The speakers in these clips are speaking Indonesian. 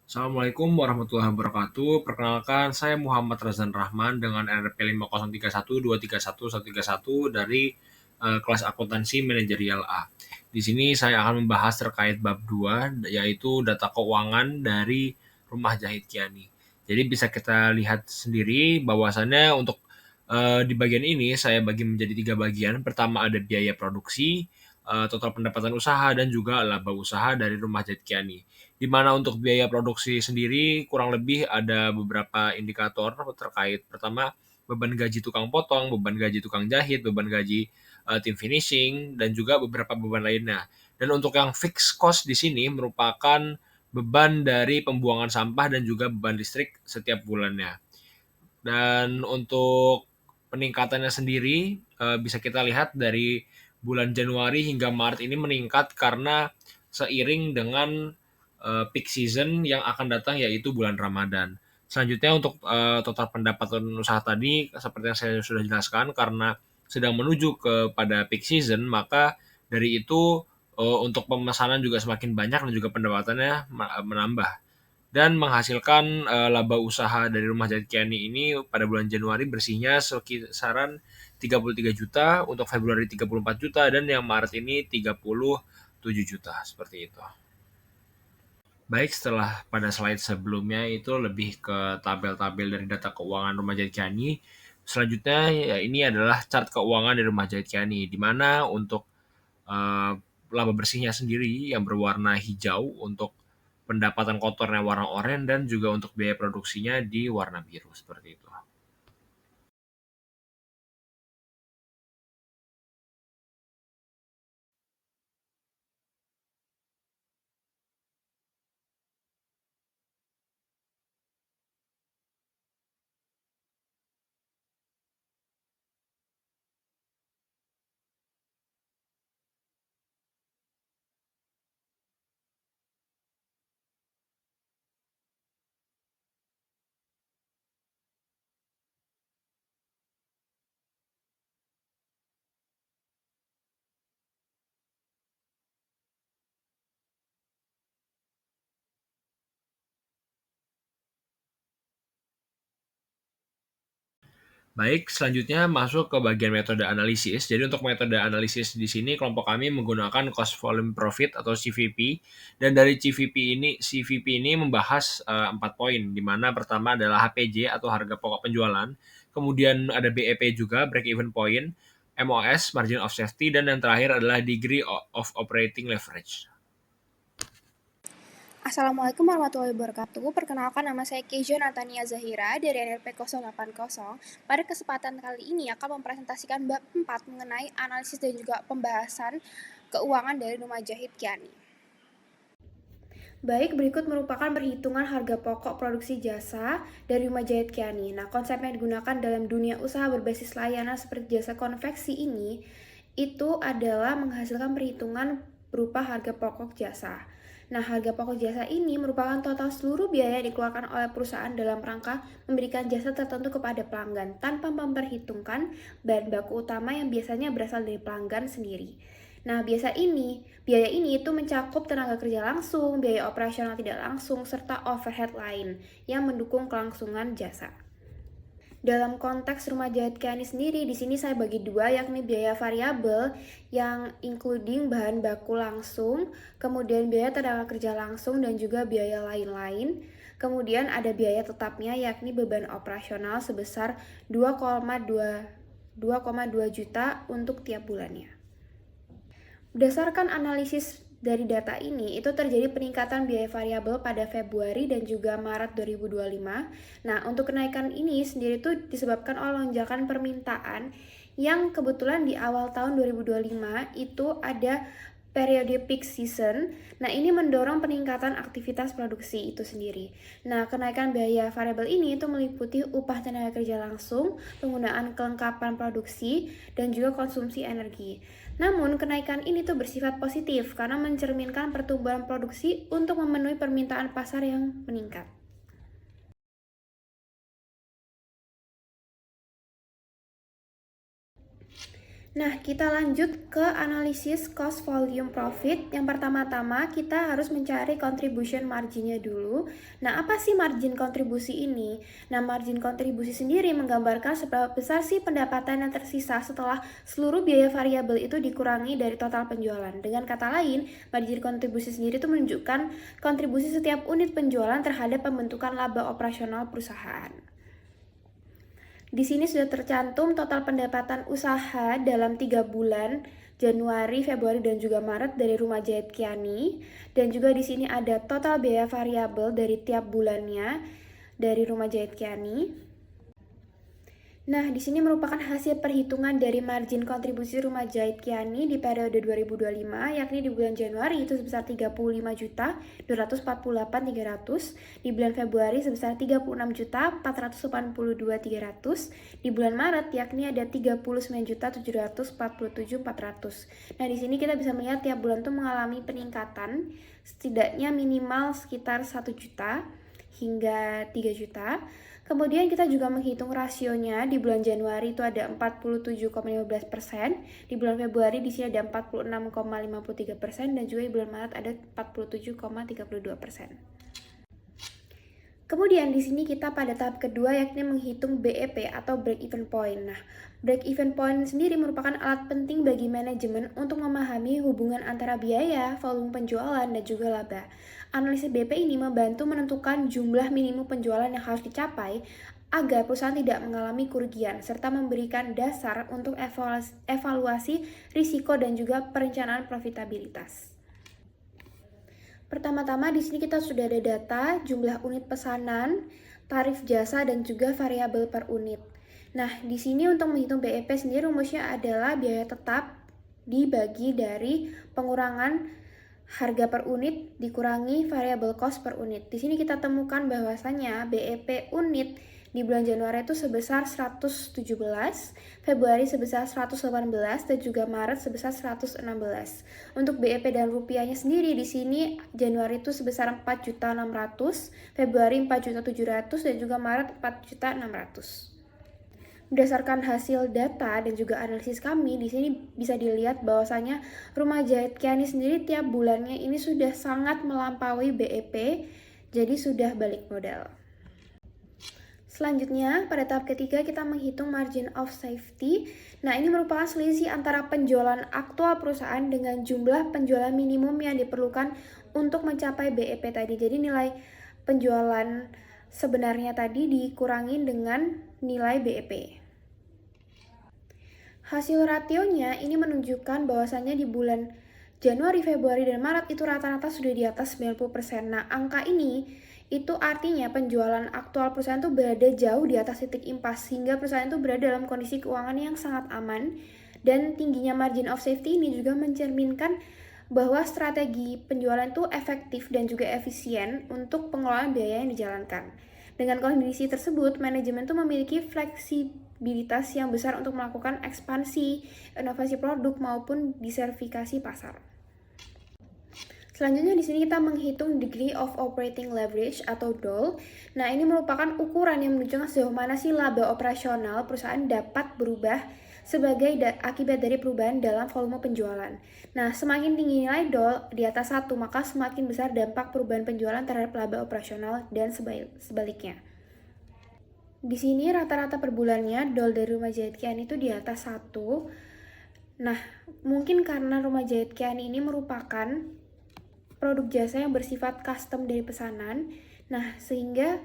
Assalamualaikum warahmatullahi wabarakatuh. Perkenalkan, saya Muhammad Razan Rahman dengan NRP 5031231131 dari kelas akuntansi manajerial A. Di sini saya akan membahas terkait bab 2, yaitu data keuangan dari Rumah Jahit Kiani. Jadi bisa kita lihat sendiri bahwasannya untuk di bagian ini saya bagi menjadi 3 bagian. Pertama ada biaya produksi, total pendapatan usaha, dan juga laba usaha dari Rumah Jahit Kiani. Di mana untuk biaya produksi sendiri kurang lebih ada beberapa indikator terkait pertama beban gaji tukang potong, beban gaji tukang jahit, beban gaji tim finishing, dan juga beberapa beban lainnya. Dan untuk yang fixed cost di sini merupakan beban dari pembuangan sampah dan juga beban listrik setiap bulannya. Dan untuk peningkatannya sendiri bisa kita lihat dari bulan Januari hingga Maret ini meningkat karena seiring dengan peak season yang akan datang yaitu bulan Ramadan. Selanjutnya untuk total pendapatan usaha tadi seperti yang saya sudah jelaskan karena sedang menuju kepada peak season maka dari itu untuk pemesanan juga semakin banyak dan juga pendapatannya menambah dan menghasilkan laba usaha dari Rumah Jahit Kiani ini pada bulan Januari bersihnya sekisaran 33 juta, untuk Februari 34 juta, dan yang Maret ini 37 juta, seperti itu. Baik, setelah pada slide sebelumnya itu lebih ke tabel-tabel dari data keuangan Rumah Jahit Kiani. Selanjutnya ya ini adalah chart keuangan dari Rumah Jahit Kiani, di mana untuk uh, laba bersihnya sendiri yang berwarna hijau untuk pendapatan kotornya warna oranye dan juga untuk biaya produksinya di warna biru seperti itu. Baik, selanjutnya masuk ke bagian metode analisis. Jadi untuk metode analisis di sini kelompok kami menggunakan cost volume profit atau CVP, dan dari CVP ini membahas 4 poin, di mana pertama adalah HPJ atau harga pokok penjualan, kemudian ada BEP juga break even point, MOS margin of safety, dan yang terakhir adalah degree of operating leverage. Assalamualaikum warahmatullahi wabarakatuh. Perkenalkan, nama saya Kejo Natania Zahira dari NLP 080. Pada kesempatan kali ini akan mempresentasikan bab 4 mengenai analisis dan juga pembahasan keuangan dari Rumah Jahit Kiani. Baik, berikut merupakan perhitungan harga pokok produksi jasa dari Rumah Jahit Kiani. Nah, konsep yang digunakan dalam dunia usaha berbasis layanan seperti jasa konveksi ini itu adalah menghasilkan perhitungan berupa harga pokok jasa. Nah, harga pokok jasa ini merupakan total seluruh biaya yang dikeluarkan oleh perusahaan dalam rangka memberikan jasa tertentu kepada pelanggan tanpa memperhitungkan bahan baku utama yang biasanya berasal dari pelanggan sendiri. Nah, biaya ini itu mencakup tenaga kerja langsung, biaya operasional tidak langsung, serta overhead lain yang mendukung kelangsungan jasa. Dalam konteks Rumah Jahit Kiani sendiri, di sini saya bagi dua, yakni biaya variabel yang including bahan baku langsung, kemudian biaya tenaga kerja langsung dan juga biaya lain-lain. Kemudian ada biaya tetapnya, yakni beban operasional sebesar 2,2 juta untuk tiap bulannya. Berdasarkan analisis dari data ini, itu terjadi peningkatan biaya variabel pada Februari dan juga Maret 2025. Nah, untuk kenaikan ini sendiri itu disebabkan oleh lonjakan permintaan yang kebetulan di awal tahun 2025 itu ada periode peak season. Nah, ini mendorong peningkatan aktivitas produksi itu sendiri. Nah, kenaikan biaya variabel ini itu meliputi upah tenaga kerja langsung, penggunaan kelengkapan produksi, dan juga konsumsi energi. Namun, kenaikan ini tuh bersifat positif karena mencerminkan pertumbuhan produksi untuk memenuhi permintaan pasar yang meningkat. Nah, kita lanjut ke analisis cost volume profit. Yang pertama-tama kita harus mencari contribution marginnya dulu. Nah, apa sih margin kontribusi ini? Nah, margin kontribusi sendiri menggambarkan seberapa besar sih pendapatan yang tersisa setelah seluruh biaya variabel itu dikurangi dari total penjualan. Dengan kata lain, margin kontribusi sendiri itu menunjukkan kontribusi setiap unit penjualan terhadap pembentukan laba operasional perusahaan. Di sini sudah tercantum total pendapatan usaha dalam 3 bulan, Januari, Februari, dan juga Maret dari Rumah Jahit Kiani. Dan juga di sini ada total biaya variabel dari tiap bulannya dari Rumah Jahit Kiani. Nah, di sini merupakan hasil perhitungan dari margin kontribusi Rumah Jahit Kiani di periode 2025, yakni di bulan Januari itu sebesar 35.248.300, di bulan Februari sebesar 36.482.300, di bulan Maret yakni ada 39.747.400. Nah, di sini kita bisa melihat tiap bulan itu mengalami peningkatan setidaknya minimal sekitar 1 juta hingga 3 juta. Kemudian kita juga menghitung rasionya. Di bulan Januari itu ada 47,15%, di bulan Februari di sini ada 46,53%, dan juga di bulan Maret ada 47,32%. Kemudian di sini kita pada tahap kedua yakni menghitung BEP atau break even point. Nah, break even point sendiri merupakan alat penting bagi manajemen untuk memahami hubungan antara biaya, volume penjualan, dan juga laba. Analisis BEP ini membantu menentukan jumlah minimum penjualan yang harus dicapai agar perusahaan tidak mengalami kerugian, serta memberikan dasar untuk evaluasi risiko dan juga perencanaan profitabilitas. Pertama-tama di sini kita sudah ada data jumlah unit pesanan, tarif jasa, dan juga variabel per unit. Nah, di sini untuk menghitung BEP sendiri rumusnya adalah biaya tetap dibagi dari pengurangan harga per unit dikurangi variable cost per unit. Di sini kita temukan bahwasanya BEP unit di bulan Januari itu sebesar 117, Februari sebesar 118, dan juga Maret sebesar 116. Untuk BEP dan rupiahnya sendiri di sini Januari itu sebesar 4.600.000, Februari 4.700.000, dan juga Maret 4.600.000. Berdasarkan hasil data dan juga analisis kami, di sini bisa dilihat bahwasanya Rumah Jahit Kiani sendiri tiap bulannya ini sudah sangat melampaui BEP, jadi sudah balik modal. Selanjutnya, pada tahap ketiga kita menghitung margin of safety. Nah, ini merupakan selisih antara penjualan aktual perusahaan dengan jumlah penjualan minimum yang diperlukan untuk mencapai BEP tadi. Jadi nilai penjualan sebenarnya tadi dikurangi dengan nilai BEP. Hasil rasionya ini menunjukkan bahwasannya di bulan Januari, Februari, dan Maret itu rata-rata sudah di atas 90%. Nah, angka ini itu artinya penjualan aktual perusahaan itu berada jauh di atas titik impas, sehingga perusahaan itu berada dalam kondisi keuangan yang sangat aman. Dan tingginya margin of safety ini juga mencerminkan bahwa strategi penjualan itu efektif dan juga efisien untuk pengelolaan biaya yang dijalankan. Dengan kondisi tersebut, manajemen itu memiliki fleksibilitas yang besar untuk melakukan ekspansi, inovasi produk, maupun diversifikasi pasar. Selanjutnya di sini kita menghitung degree of operating leverage atau DOL. Nah, ini merupakan ukuran yang menunjukkan sejauh mana sih laba operasional perusahaan dapat berubah sebagai akibat dari perubahan dalam volume penjualan. Nah, semakin tinggi nilai DOL di atas 1, maka semakin besar dampak perubahan penjualan terhadap laba operasional dan sebaliknya. Di sini rata-rata per bulannya DOL dari Rumah Jahit Kiani itu di atas 1. Nah, mungkin karena Rumah Jahit Kiani ini merupakan produk jasa yang bersifat custom dari pesanan. Nah, sehingga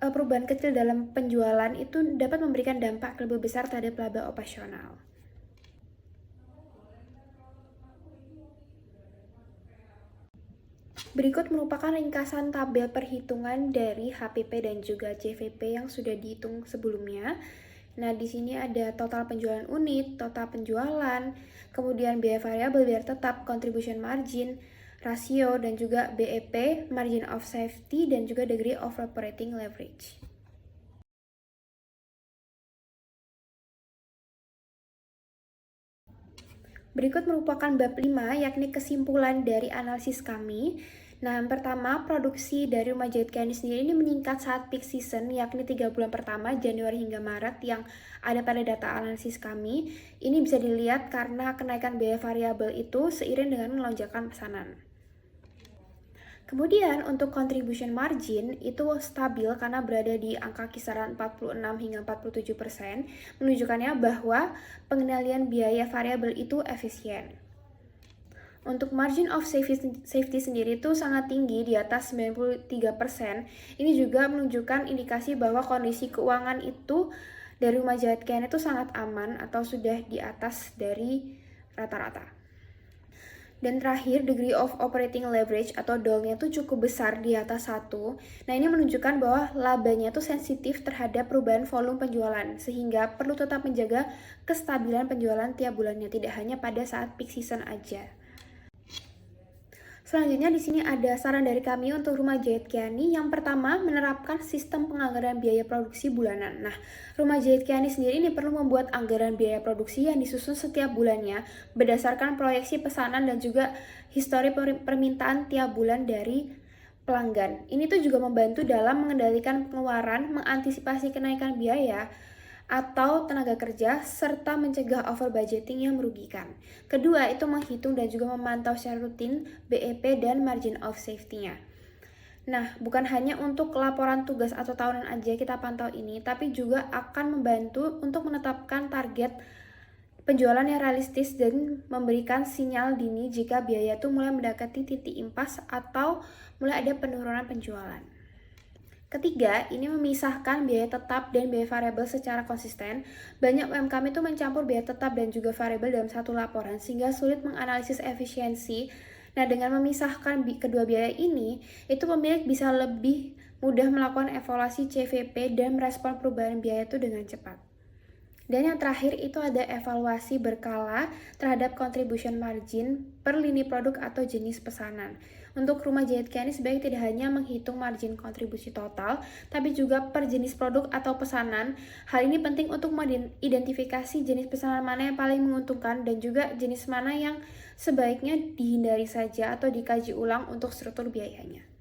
perubahan kecil dalam penjualan itu dapat memberikan dampak lebih besar terhadap laba operasional. Berikut merupakan ringkasan tabel perhitungan dari HPP dan juga CVP yang sudah dihitung sebelumnya. Nah, di sini ada total penjualan unit, total penjualan, kemudian biaya variabel, biaya tetap, contribution margin, rasio, dan juga BEP, margin of safety, dan juga degree of operating leverage. Berikut merupakan bab 5, yakni kesimpulan dari analisis kami. Nah, yang pertama, produksi dari Rumah Jahit Kiani sendiri ini meningkat saat peak season, yakni 3 bulan pertama, Januari hingga Maret, yang ada pada data analisis kami. Ini bisa dilihat karena kenaikan biaya variabel itu seiring dengan lonjakan pesanan. Kemudian untuk contribution margin itu stabil karena berada di angka kisaran 46 hingga 47%, menunjukkannya bahwa pengendalian biaya variabel itu efisien. Untuk margin of safety sendiri itu sangat tinggi, di atas 93%. Ini juga menunjukkan indikasi bahwa kondisi keuangan itu dari Rumah Jahit Kiani itu sangat aman atau sudah di atas dari rata-rata. Dan terakhir, degree of operating leverage atau DOL-nya itu cukup besar, di atas 1. Nah, ini menunjukkan bahwa labanya itu sensitif terhadap perubahan volume penjualan, sehingga perlu tetap menjaga kestabilan penjualan tiap bulannya, tidak hanya pada saat peak season aja. Selanjutnya di sini ada saran dari kami untuk Rumah Jahit Kiani. Yang pertama, menerapkan sistem penganggaran biaya produksi bulanan. Nah, Rumah Jahit Kiani sendiri ini perlu membuat anggaran biaya produksi yang disusun setiap bulannya berdasarkan proyeksi pesanan dan juga histori permintaan tiap bulan dari pelanggan. Ini tuh juga membantu dalam mengendalikan pengeluaran, mengantisipasi kenaikan biaya atau tenaga kerja, serta mencegah over budgeting yang merugikan. Kedua, itu menghitung dan juga memantau secara rutin BEP dan margin of safety-nya. Nah, bukan hanya untuk laporan tugas atau tahunan aja kita pantau ini, tapi juga akan membantu untuk menetapkan target penjualan yang realistis dan memberikan sinyal dini jika biaya itu mulai mendekati titik impas atau mulai ada penurunan penjualan. Ketiga, ini memisahkan biaya tetap dan biaya variabel secara konsisten. Banyak UMKM itu mencampur biaya tetap dan juga variabel dalam satu laporan, sehingga sulit menganalisis efisiensi. Nah, dengan memisahkan kedua biaya ini, itu pemilik bisa lebih mudah melakukan evaluasi CVP dan merespon perubahan biaya itu dengan cepat. Dan yang terakhir itu ada evaluasi berkala terhadap contribution margin per lini produk atau jenis pesanan. Untuk Rumah Jahit Kiani sebaiknya tidak hanya menghitung margin kontribusi total, tapi juga per jenis produk atau pesanan. Hal ini penting untuk mengidentifikasi jenis pesanan mana yang paling menguntungkan dan juga jenis mana yang sebaiknya dihindari saja atau dikaji ulang untuk struktur biayanya.